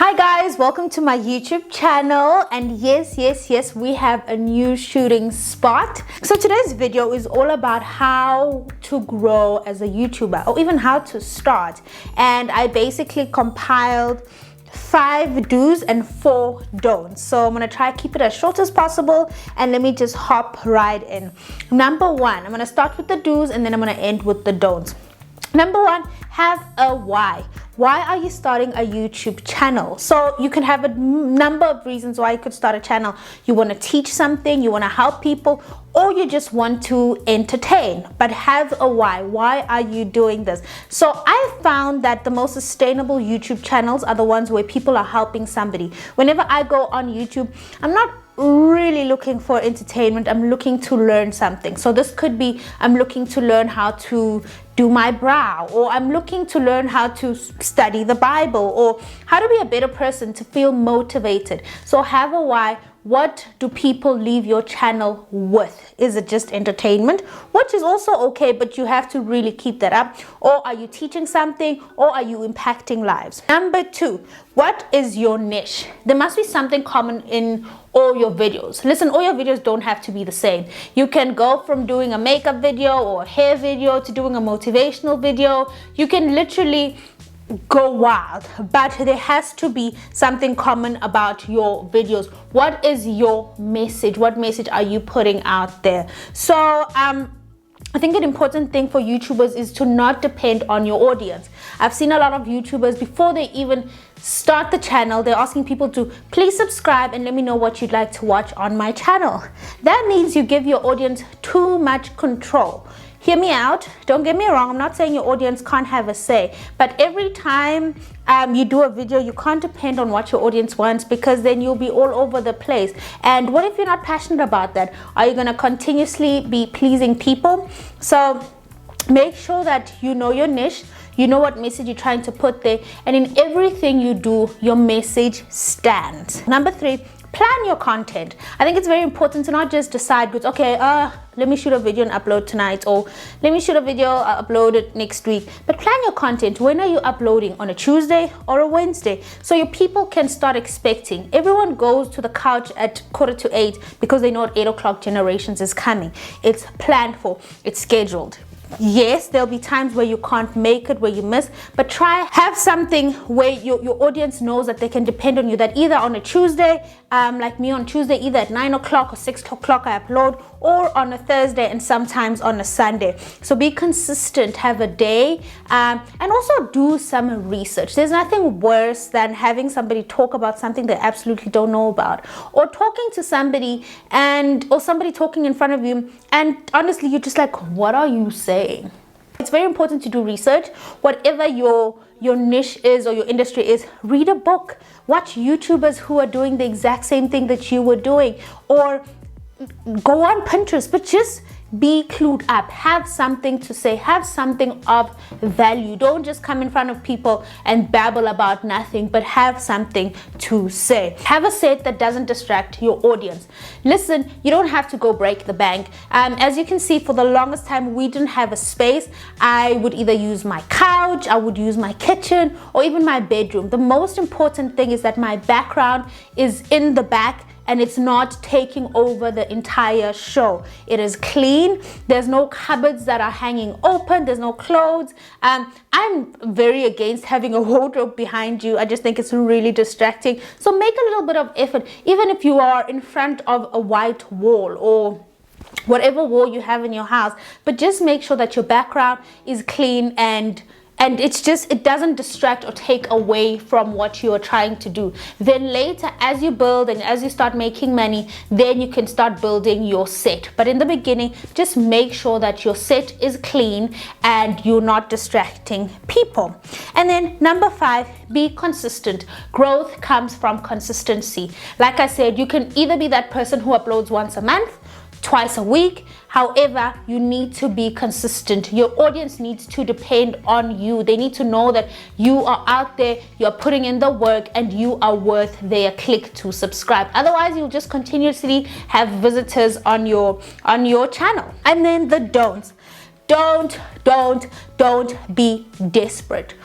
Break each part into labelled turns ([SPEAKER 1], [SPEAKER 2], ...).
[SPEAKER 1] Hi guys, welcome to my YouTube channel, and yes, we have a new shooting spot. So today's video is all about how to grow as a YouTuber, or even how to start. And I basically compiled 5 do's and 4 don'ts. So I'm gonna try to keep it as short as possible, and let me just hop right in. Number 1, I'm gonna start with the do's and then I'm gonna end with the don'ts. Number 1, have a why. Why are you starting a YouTube channel? So you can have a number of reasons why you could start a channel. You want to teach something, you want to help people, or you just want to entertain. But have a why. Why are you doing this? So I found that the most sustainable YouTube channels are the ones where people are helping somebody. Whenever I go on YouTube, I'm not really looking for entertainment. I'm looking to learn something. So this could be, I'm looking to learn how to do my brow, or I'm looking to learn how to study the Bible, or how to be a better person, to feel motivated. So have a why. What do people leave your channel with? Is it just entertainment, which is also okay, but you have to really keep that up? Or are you teaching something, or are you impacting lives? Number 2, what is your niche? There must be something common in all your videos. Listen, all your videos don't have to be the same. You can go from doing a makeup video or a hair video to doing a motivational video. You can literally go wild, but there has to be something common about your videos. What is your message? What message are you putting out there? So I think an important thing for YouTubers is to not depend on your audience. I've seen a lot of YouTubers, before they even start the channel, they're asking people to please subscribe and let me know what you'd like to watch on my channel. That means you give your audience too much control. Hear me out, don't get me wrong, I'm not saying your audience can't have a say, but every time you do a video, you can't depend on what your audience wants, because then you'll be all over the place. And what if you're not passionate about that? Are you going to continuously be pleasing people? So make sure that you know your niche, you know what message you're trying to put there, and in everything you do, your message stands. Number 3, plan your content. I think it's very important to not just decide, okay, let me shoot a video and upload tonight, or let me shoot a video, upload it next week. But plan your content. When are you uploading? On a Tuesday or a Wednesday? So your people can start expecting. Everyone goes to the couch at 7:45 because they know at 8 o'clock Generations is coming. It's planned for, it's scheduled. Yes, there'll be times where you can't make it, where you miss, but have something where your audience knows that they can depend on you, that either on a Tuesday, like me on Tuesday, either at 9 o'clock or 6 o'clock I upload, or on a Thursday, and sometimes on a Sunday. So be consistent, have a day, and also do some research. There's nothing worse than having somebody talk about something they absolutely don't know about, or talking to somebody or somebody talking in front of you, and honestly you're just like, what are you saying? It's very important to do research. Whatever your niche is or your industry is, read a book, watch YouTubers who are doing the exact same thing that you were doing, or go on Pinterest, but just be clued up, have something to say, have something of value. Don't just come in front of people and babble about nothing, but have something to say. Have a set that doesn't distract your audience. Listen, you don't have to go break the bank. As you can see, for the longest time we didn't have a space. I would either use my couch, I would use my kitchen, or even my bedroom. The most important thing is that my background is in the back, and it's not taking over the entire show. It is clean. There's no cupboards that are hanging open. There's no clothes. I'm very against having a wardrobe behind you. I just think it's really distracting. So make a little bit of effort, even if you are in front of a white wall or whatever wall you have in your house, but just make sure that your background is clean, and it doesn't distract or take away from what you are trying to do. Then later, as you build and as you start making money, then you can start building your set. But in the beginning, just make sure that your set is clean and you're not distracting people. And then number 5, be consistent. Growth comes from consistency. Like I said, you can either be that person who uploads once a month, twice a week. However, you need to be consistent. Your audience needs to depend on you. They need to know that you are out there, you're putting in the work, and you are worth their click to subscribe. Otherwise, you'll just continuously have visitors on your channel. And then the don'ts. Don't be desperate.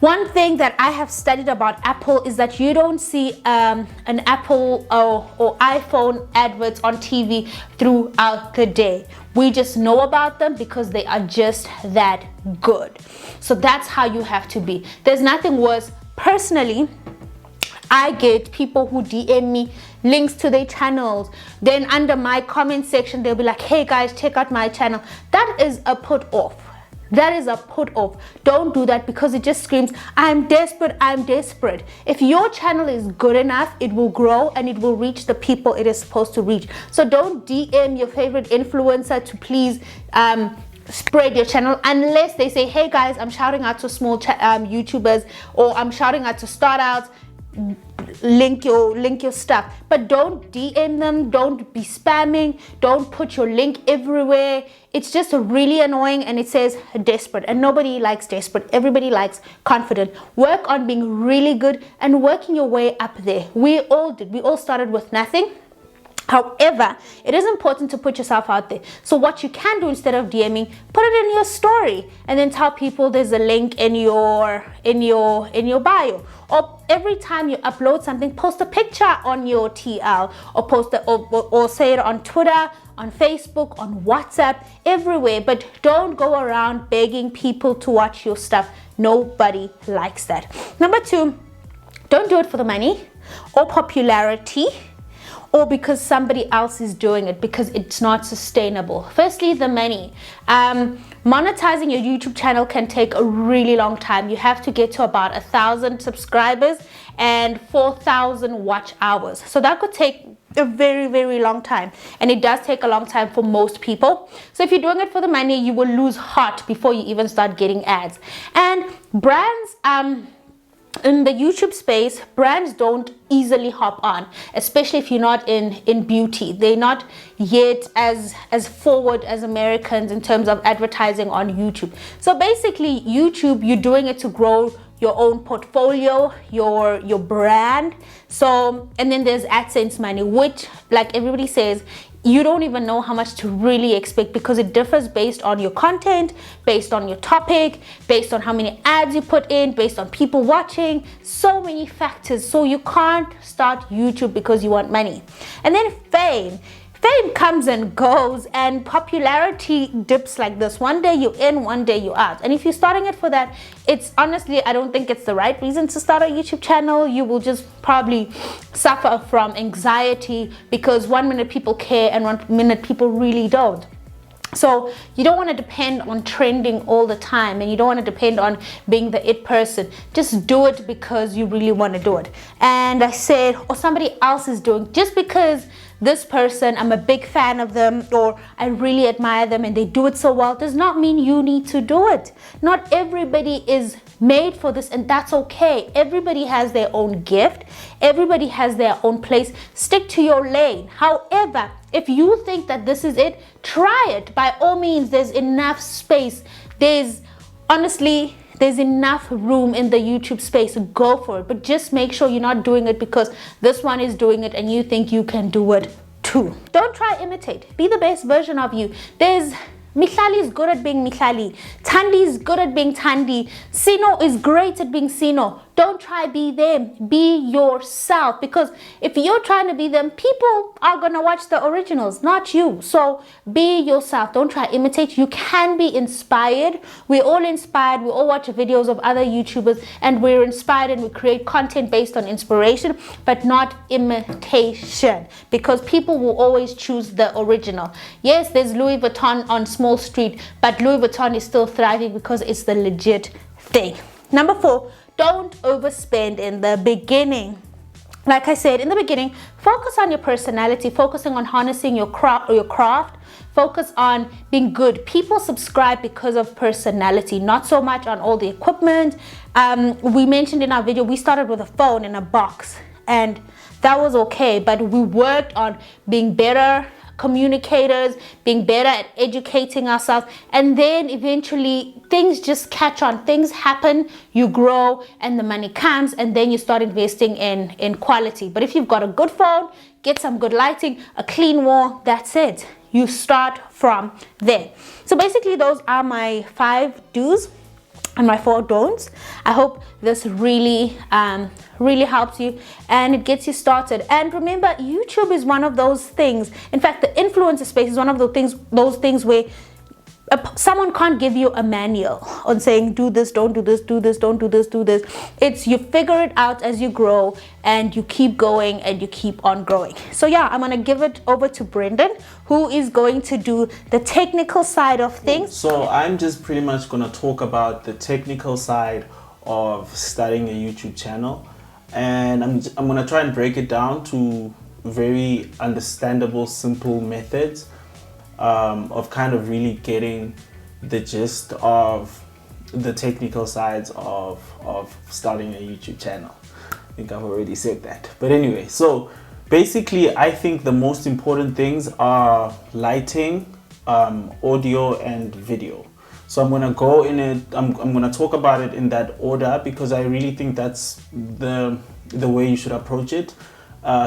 [SPEAKER 1] One thing that I have studied about Apple is that you don't see an Apple or iPhone adverts on TV throughout the day. We just know about them because they are just that good. So that's how you have to be. There's nothing worse. Personally, I get people who DM me links to their channels. Then under my comment section, they'll be like, hey guys, check out my channel. That is a put off. That is a put off. Don't do that because it just screams, I'm desperate, I'm desperate. If your channel is good enough, it will grow and it will reach the people it is supposed to reach. So don't DM your favorite influencer to please spread your channel unless they say, hey guys, I'm shouting out to small YouTubers, or I'm shouting out to start outs. Link your stuff, but don't DM them, don't be spamming, don't put your link everywhere. It's just really annoying, and it says desperate, and nobody likes desperate. Everybody likes confident. Work on being really good and working your way up there. We all did. We all started with nothing. However, it is important to put yourself out there. So what you can do, instead of DMing, put it in your story and then tell people there's a link in your bio. Or every time you upload something, post a picture on your TL, or post it, or say it on Twitter, on Facebook, on WhatsApp, everywhere. But don't go around begging people to watch your stuff. Nobody likes that. Number 2, don't do it for the money or popularity, or because somebody else is doing it, because it's not sustainable. Firstly, the money. Monetizing your YouTube channel can take a really long time. You have to get to about 1,000 subscribers and 4,000 watch hours. So that could take a very, very long time. And it does take a long time for most people. So if you're doing it for the money, you will lose heart before you even start getting ads. And brands, in the YouTube space, brands don't easily hop on, especially if you're not in beauty. They're not yet as forward as Americans in terms of advertising on YouTube. So basically, YouTube, you're doing it to grow your own portfolio, your brand. So, and then there's AdSense money, which, like everybody says, you don't even know how much to really expect, because it differs based on your content, based on your topic, based on how many ads you put in, based on people watching, so many factors. So you can't start YouTube because you want money. And then fame. Fame comes and goes, and popularity dips like this. One day you're in, one day you're out. And if you're starting it for that, it's honestly, I don't think it's the right reason to start a YouTube channel. You will just probably suffer from anxiety, because 1 minute people care and 1 minute people really don't. So you don't want to depend on trending all the time, and you don't want to depend on being the it person. Just do it because you really want to do it. And I said, or somebody else is doing, just because this person, I'm a big fan of them, or I really admire them and they do it so well, does not mean you need to do it. Not everybody is made for this, and that's okay. Everybody has their own gift. Everybody has their own place. Stick to your lane. However, if you think that this is it, try it. By all means, there's enough space. There's enough room in the YouTube space. Go for it. But just make sure you're not doing it because this one is doing it and you think you can do it too. Don't try imitate. Be the best version of you. Mihlali is good at being Mihlali. Thandi is good at being Thandi. Sino is great at being Sino. Don't try be them. Be yourself. Because if you're trying to be them, people are going to watch the originals, not you. So be yourself. Don't try imitate. You can be inspired. We're all inspired. We all watch videos of other YouTubers and we're inspired, and we create content based on inspiration, but not imitation. Because people will always choose the original. Yes, there's Louis Vuitton on Small Street, but Louis Vuitton is still thriving because it's the legit thing. Number 4, don't overspend in the beginning. Like I said, in the beginning, focus on your personality, focusing on harnessing your craft, focus on being good. People subscribe because of personality, not so much on all the equipment. We mentioned in our video, we started with a phone in a box, and that was okay, but we worked on being better communicators, being better at educating ourselves, and then eventually things just catch on, things happen, you grow, and the money comes, and then you start investing in quality. But if you've got a good phone, get some good lighting, a clean wall, that's it. You start from there. So basically those are my 5 do's. and my 4 don'ts. I hope this really really helps you and it gets you started. And remember, YouTube is one of those things, in fact the influencer space is one of those things where someone can't give you a manual on saying do this, don't do this, do this, don't do this, do this. It's you figure it out as you grow and you keep going and you keep on growing. So yeah, I'm gonna give it over to Brendan, who is going to do the technical side of things.
[SPEAKER 2] So I'm just pretty much gonna talk about the technical side of starting a YouTube channel, and I'm gonna try and break it down to very understandable, simple methods of kind of really getting the gist of the technical sides of starting a YouTube channel. I think I've already said that, but anyway, so basically I think the most important things are lighting, audio and video. So I'm gonna go in it, I'm gonna talk about it in that order because I really think that's the way you should approach it,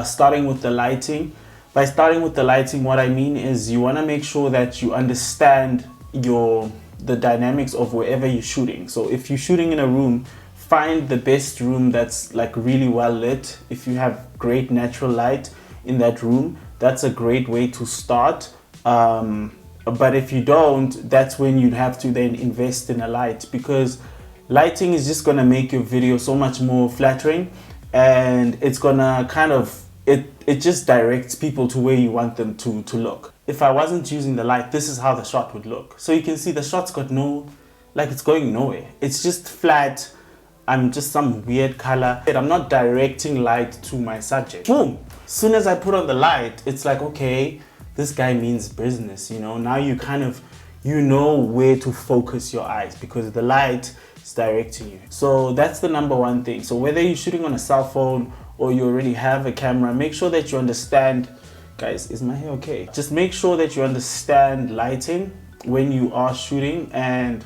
[SPEAKER 2] starting with the lighting. By starting with the lighting, what I mean is you want to make sure that you understand the dynamics of wherever you're shooting. So if you're shooting in a room, find the best room that's like really well lit. If you have great natural light in that room, that's a great way to start. But if you don't, that's when you'd have to then invest in a light, because lighting is just going to make your video so much more flattering, and it's going to kind of it just directs people to where you want them to look. If I wasn't using the light, this is how the shot would look. So you can see the shot's got it's going nowhere. It's just flat. I'm just some weird color. I'm not directing light to my subject. Boom. As soon as I put on the light, it's like, okay, this guy means business, you know. Now you kind of, you know where to focus your eyes because the light is directing you. So that's the number one thing. So whether you're shooting on a cell phone or you already have a camera, make sure that you understand, guys, is my hair okay? Just make sure that you understand lighting when you are shooting, and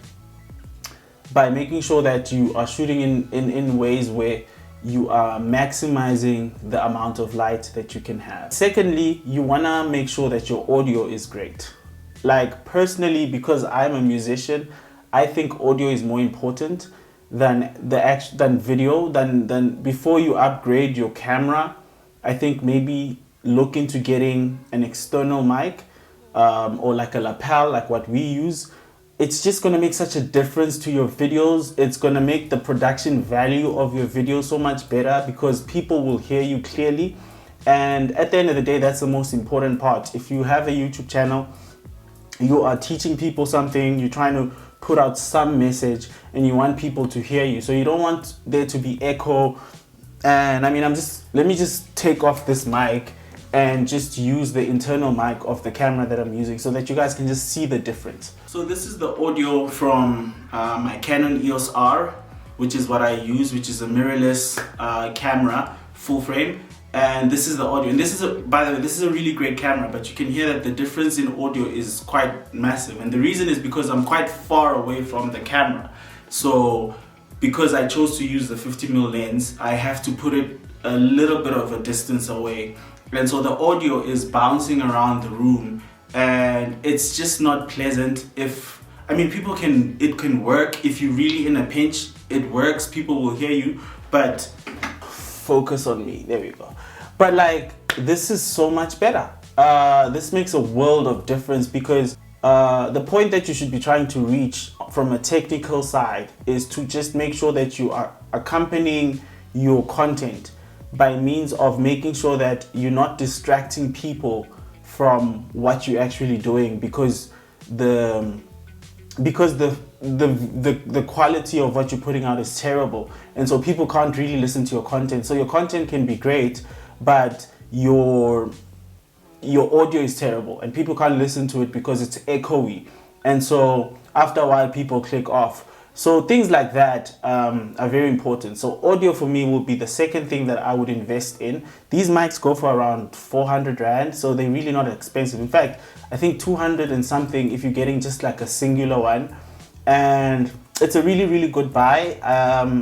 [SPEAKER 2] by making sure that you are shooting in ways where you are maximizing the amount of light that you can have. Secondly, you wanna make sure that your audio is great. Like personally, because I'm a musician, I think audio is more important than video. Than before you upgrade your camera, I think maybe look into getting an external mic or like a lapel, like what we use. It's just going to make such a difference to your videos. It's going to make the production value of your video so much better because people will hear you clearly. And at the end of the day, that's the most important part. If you have a YouTube channel, you are teaching people something, you're trying to put out some message and you want people to hear you. So you don't want there to be echo. And I mean, let me just take off this mic and just use the internal mic of the camera that I'm using so that you guys can just see the difference. So this is the audio from my Canon EOS R, which is what I use, which is a mirrorless camera, full frame. And this is the audio. And this is, by the way, this is a really great camera, but you can hear that the difference in audio is quite massive. And the reason is because I'm quite far away from the camera. So because I chose to use the 50mm lens, I have to put it a little bit of a distance away. And so the audio is bouncing around the room and it's just not pleasant. It can work. If you're really in a pinch, it works. People will hear you, but focus on me. There we go. But like, this is so much better. This makes a world of difference because the point that you should be trying to reach from a technical side is to just make sure that you are accompanying your content by means of making sure that you're not distracting people from what you're actually doing, because the quality of what you're putting out is terrible, and so people can't really listen to your content. So your content can be great, but your audio is terrible and people can't listen to it because it's echoey, and so after a while people click off. So things like that are very important. So audio for me will be the second thing that I would invest in. These mics go for around 400 Rand, so they're really not expensive. In fact, I think 200 and something if you're getting just like a singular one. And it's a really, really good buy.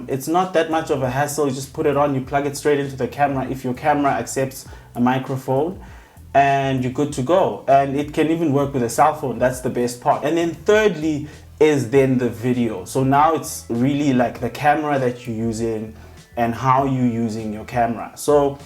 [SPEAKER 2] It's not that much of a hassle. You just put it on, you plug it straight into the camera if your camera accepts a microphone, and you're good to go. And it can even work with a cell phone. That's the best part. And then thirdly, is then the video. So now it's really like the camera that you're using and how you're using your camera. So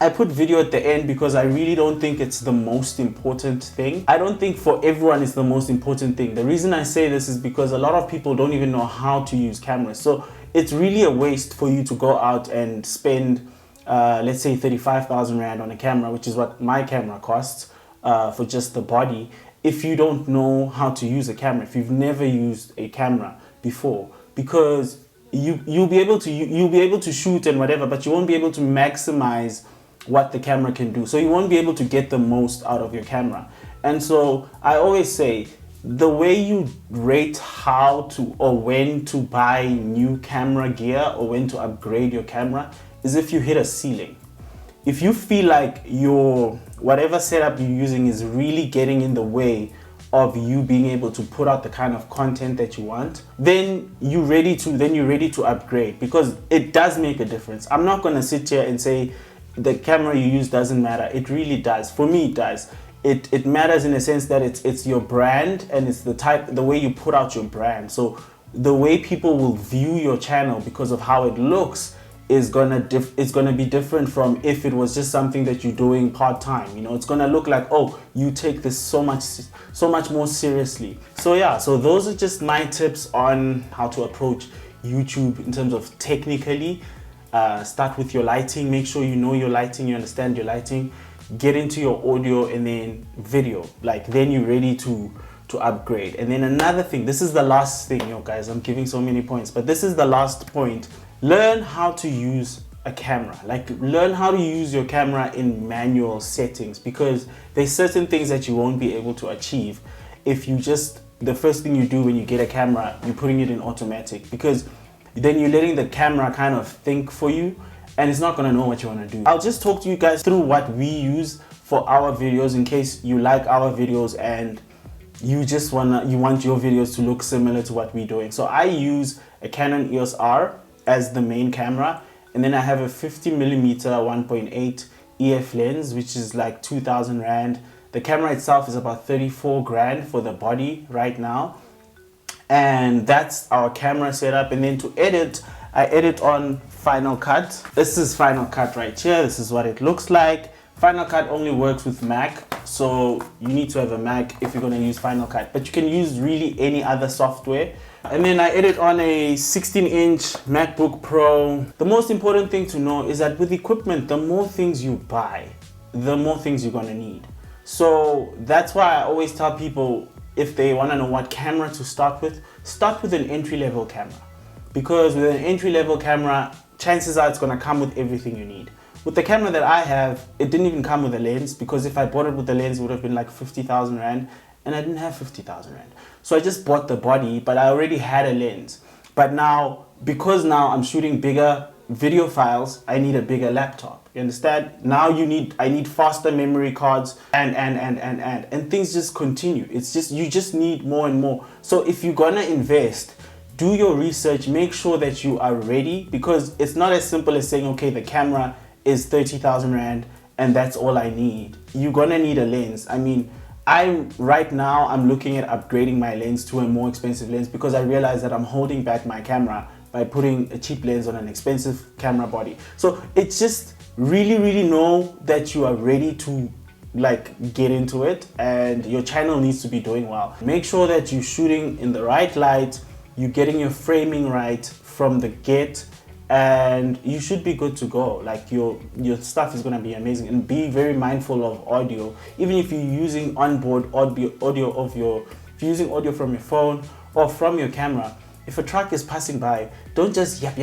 [SPEAKER 2] I put video at the end because I really don't think it's the most important thing. I don't think for everyone it's the most important thing. The reason I say this is because a lot of people don't even know how to use cameras. So it's really a waste for you to go out and spend let's say 35,000 Rand on a camera, which is what my camera costs for just the body, if you don't know how to use a camera, if you've never used a camera before, because you'll be able to shoot and whatever, but you won't be able to maximize what the camera can do. So you won't be able to get the most out of your camera. And so I always say the way you rate how to or when to buy new camera gear or when to upgrade your camera is if you hit a ceiling. If you feel like your whatever setup you're using is really getting in the way of you being able to put out the kind of content that you want, then you're ready to upgrade, because it does make a difference. I'm not going to sit here and say the camera you use doesn't matter. It really does. For me, it does. It matters in a sense that it's your brand, and it's the way you put out your brand. So the way people will view your channel because of how it looks is gonna be different from if it was just something that you're doing part-time. You know, it's gonna look like, oh, you take this so much more seriously. So yeah, so those are just my tips on how to approach YouTube in terms of technically. Start with your lighting. Make sure you know your lighting, you understand your lighting. Get into your audio and then video. Like, then you're ready to upgrade. And then another thing, this is the last thing, yo guys, I'm giving so many points, but this is the last point. Learn how to use a camera. Like, learn how to use your camera in manual settings, because there's certain things that you won't be able to achieve if you just, the first thing you do when you get a camera, you're putting it in automatic, because then you're letting the camera kind of think for you, and it's not going to know what you want to do. I'll just talk to you guys through what we use for our videos in case you like our videos and you want your videos to look similar to what we're doing. So I use a Canon EOS R as the main camera, and then I have a 50mm 1.8 EF lens, which is like 2,000 Rand. The camera itself is about 34 grand for the body right now, and that's our camera setup. And then to edit, I edit on Final Cut. This is Final Cut right here. This is what it looks like. Final Cut only works with Mac, so you need to have a Mac if you're going to use Final Cut, but you can use really any other software. And then I edit on a 16-inch MacBook Pro. The most important thing to know is that with equipment, the more things you buy, the more things you're going to need. So that's why I always tell people, if they want to know what camera to start with an entry-level camera, because with an entry-level camera, chances are it's going to come with everything you need. With the camera that I have, it didn't even come with a lens, because if I bought it with the lens, it would have been like 50,000 Rand, and I didn't have 50,000 Rand. So I just bought the body, but I already had a lens. But now, because now I'm shooting bigger video files, I need a bigger laptop. You understand? Now I need faster memory cards, and things just continue. It's just, you just need more and more. So if you're gonna invest, do your research, make sure that you are ready, because it's not as simple as saying, okay, the camera is 30,000 Rand and that's all I need. You're gonna need a lens. I mean, right now I'm looking at upgrading my lens to a more expensive lens, because I realize that I'm holding back my camera by putting a cheap lens on an expensive camera body. So it's just really know that you are ready to like get into it, and your channel needs to be doing well. Make sure that you're shooting in the right light, you're getting your framing right from the get, and you should be good to go. Like, your stuff is going to be amazing. And be very mindful of audio. Even if you're using onboard audio if you're using audio from your phone or from your camera, if a truck is passing by, don't just yap.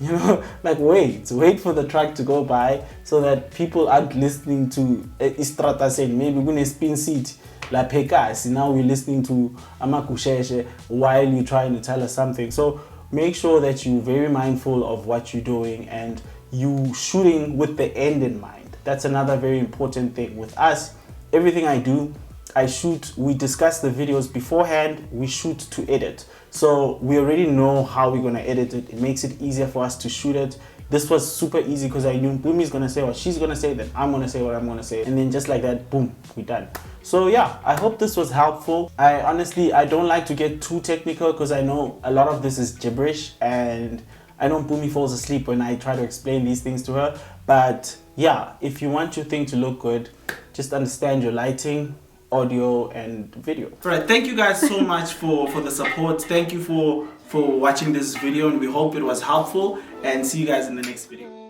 [SPEAKER 2] You know, like, wait for the truck to go by, so that people aren't listening to Istrata saying, maybe we're gonna spin seat la pekasi. Now we're listening to Amakusheshe while you're trying to tell us something. So make sure that you're very mindful of what you're doing, and you shooting with the end in mind. That's another very important thing. With us, everything I do, I shoot, we discuss the videos beforehand, we shoot to edit. So we already know how we're gonna edit it. It makes it easier for us to shoot it. this was super easy because I knew Mpoomy gonna say what she's gonna say, then I'm gonna say what I'm gonna say, and then just like that, boom, we're done. So yeah, I hope this was helpful. I honestly, I don't like to get too technical because I know a lot of this is gibberish, and I know Mpoomy falls asleep when I try to explain these things to her. But yeah, if you want your thing to look good, just understand your lighting, audio, and video. All right, thank you guys so much for the support. Thank you for watching this video, and we hope it was helpful, and see you guys in the next video.